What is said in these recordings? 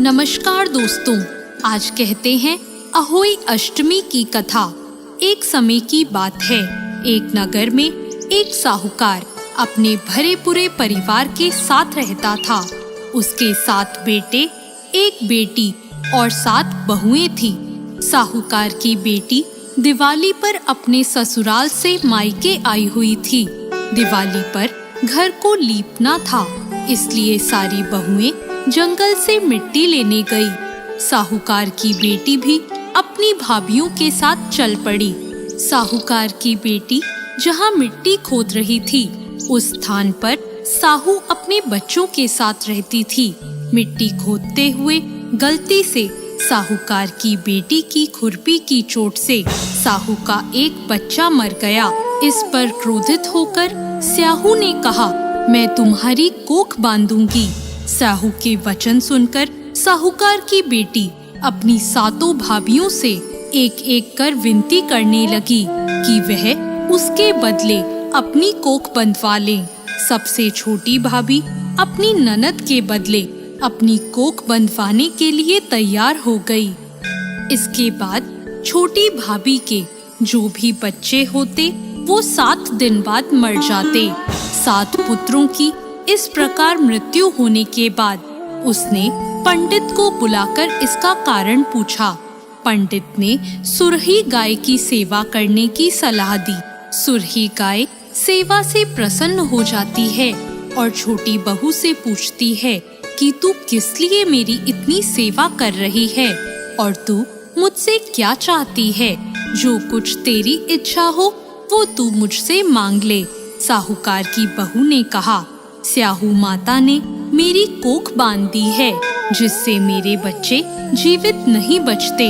नमस्कार दोस्तों, आज कहते हैं अहोई अष्टमी की कथा। एक समय की बात है, एक नगर में एक साहूकार अपने भरे पूरे परिवार के साथ रहता था। उसके 7 बेटे, एक बेटी और 7 बहुएं थी। साहूकार की बेटी दिवाली पर अपने ससुराल से मायके आई हुई थी। दिवाली पर घर को लीपना था, इसलिए सारी बहुएं जंगल से मिट्टी लेने गई। साहूकार की बेटी भी अपनी भाभियों के साथ चल पड़ी। साहूकार की बेटी जहाँ मिट्टी खोद रही थी, उस स्थान पर साहू अपने बच्चों के साथ रहती थी। मिट्टी खोदते हुए गलती से साहूकार की बेटी की खुरपी की चोट से साहू का एक बच्चा मर गया। इस पर क्रोधित होकर साहू ने कहा, मैं तुम्हारी कोख बांधूंगी। साहू के वचन सुनकर साहूकार की बेटी अपनी 7 भाभियों से एक एक कर विनती करने लगी कि वह उसके बदले अपनी कोख बंधवा ले। सबसे छोटी भाभी अपनी ननद के बदले अपनी कोख बंधवाने के लिए तैयार हो गई। इसके बाद छोटी भाभी के जो भी बच्चे होते वो 7 दिन बाद मर जाते। 7 पुत्रों की इस प्रकार मृत्यु होने के बाद उसने पंडित को बुलाकर इसका कारण पूछा। पंडित ने सुरही गाय की सेवा करने की सलाह दी। सुरही गाय सेवा से प्रसन्न हो जाती है और छोटी बहू से पूछती है कि तू किस लिए मेरी इतनी सेवा कर रही है और तू मुझसे क्या चाहती है। जो कुछ तेरी इच्छा हो वो तू मुझसे मांग ले। साहूकार की बहू ने कहा, स्याहू माता ने मेरी कोख बांध दी है, जिससे मेरे बच्चे जीवित नहीं बचते।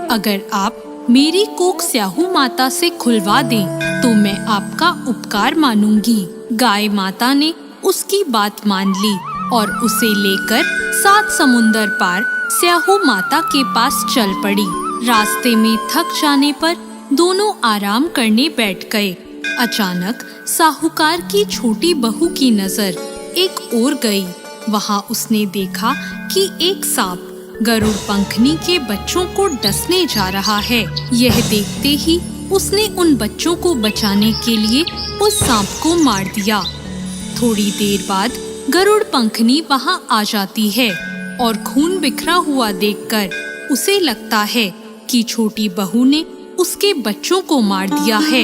अगर आप मेरी कोख स्याहू माता से खुलवा दें तो मैं आपका उपकार मानूंगी। गाय माता ने उसकी बात मान ली और उसे लेकर 7 समुंदर पार स्याहू माता के पास चल पड़ी। रास्ते में थक जाने पर दोनों आराम करने बैठ गए। अचानक साहूकार की छोटी बहू की नजर एक ओर गई। वहाँ उसने देखा कि एक सांप गरुड़ पंखनी के बच्चों को डसने जा रहा है। यह देखते ही उसने उन बच्चों को बचाने के लिए उस सांप को मार दिया। थोड़ी देर बाद गरुड़ पंखनी वहाँ आ जाती है और खून बिखरा हुआ देखकर उसे लगता है कि छोटी बहू ने उसके बच्चों को मार दिया है।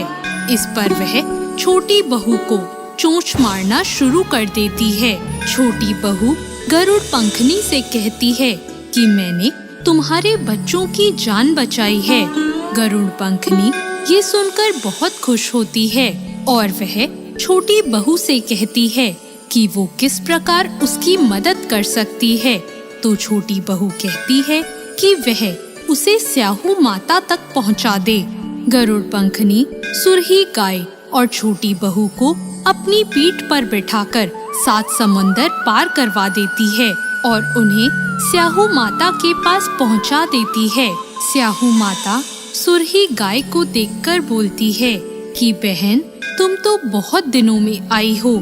इस पर वह छोटी बहू को चोंच मारना शुरू कर देती है। छोटी बहू गरुड़ पंखनी से कहती है कि मैंने तुम्हारे बच्चों की जान बचाई है। गरुड़ पंखनी ये सुनकर बहुत खुश होती है और वह छोटी बहू से कहती है कि वो किस प्रकार उसकी मदद कर सकती है। तो छोटी बहू कहती है कि वह उसे स्याहू माता तक पहुंचा दे। गरुड़ पंखनी सुरही गाय और छोटी बहू को अपनी पीठ पर बिठाकर 7 समंदर पार करवा देती है और उन्हें स्याहू माता के पास पहुंचा देती है। स्याहू माता सुरही गाय को देखकर बोलती है कि बहन, तुम तो बहुत दिनों में आई हो।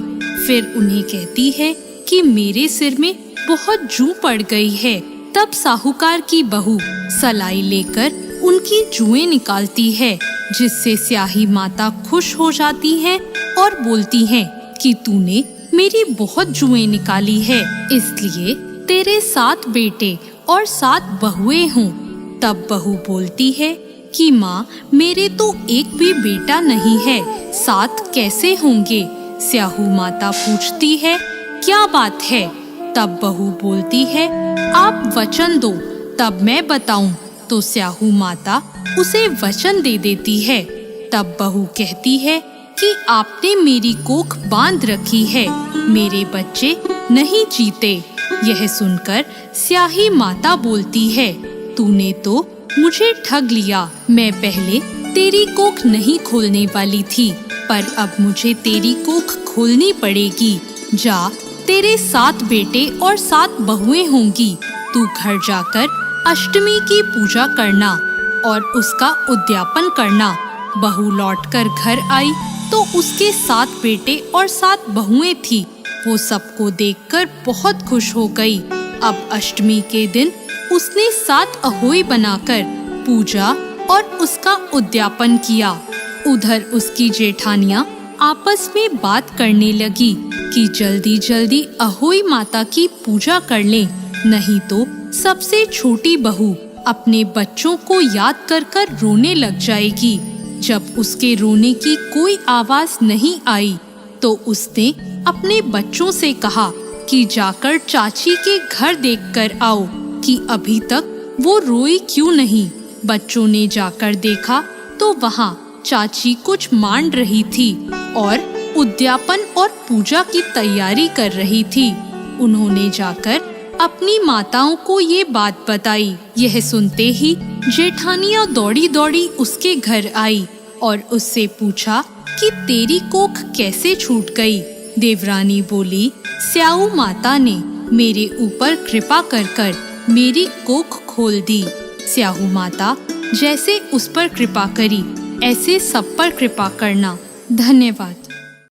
फिर उन्हें कहती है कि मेरे सिर में बहुत जूं पड़ गई है। तब साहूकार की बहू सलाई लेकर उनकी जुएं निकालती है, जिससे स्याही माता खुश हो जाती है और बोलती है कि तूने मेरी बहुत जुएं निकाली है, इसलिए तेरे 7 बेटे और 7 बहुएं हों। तब बहू बोलती है कि माँ, मेरे तो एक भी बेटा नहीं है, 7 कैसे होंगे। स्याहू माता पूछती है, क्या बात है। तब बहू बोलती है, आप वचन दो तब मैं बताऊं। तो स्याहू माता उसे वचन दे देती है। तब बहू कहती है कि आपने मेरी कोख बांध रखी है, मेरे बच्चे नहीं जीते। यह सुनकर स्याही माता बोलती है, तूने तो मुझे ठग लिया। मैं पहले तेरी कोख नहीं खोलने वाली थी, पर अब मुझे तेरी कोख खोलनी पड़ेगी। जा, तेरे 7 बेटे और 7 बहुएं होंगी। तू घर जाकर अष्टमी की पूजा करना और उसका उद्यापन करना। बहू लौटकर घर आई तो उसके 7 बेटे और 7 बहुएं थी। वो सबको देखकर बहुत खुश हो गई। अब अष्टमी के दिन उसने 7 अहोई बनाकर पूजा और उसका उद्यापन किया। उधर उसकी जेठानियां आपस में बात करने लगी कि जल्दी जल्दी अहोई माता की पूजा कर लें, नहीं तो सबसे छोटी बहू अपने बच्चों को याद कर कर रोने लग जाएगी। जब उसके रोने की कोई आवाज नहीं आई तो उसने अपने बच्चों से कहा कि जाकर चाची के घर देखकर आओ कि अभी तक वो रोई क्यों नहीं। बच्चों ने जाकर देखा तो वहाँ चाची कुछ मांड रही थी और उद्यापन और पूजा की तैयारी कर रही थी। उन्होंने जाकर अपनी माताओं को ये बात बताई। यह सुनते ही जेठानियां दौड़ी दौड़ी उसके घर आई और उससे पूछा कि तेरी कोख कैसे छूट गई। देवरानी बोली, स्याऊ माता ने मेरे ऊपर कृपा कर कर मेरी कोख खोल दी। स्याऊ माता जैसे उस पर कृपा करी ऐसे सब पर कृपा करना। धन्यवाद।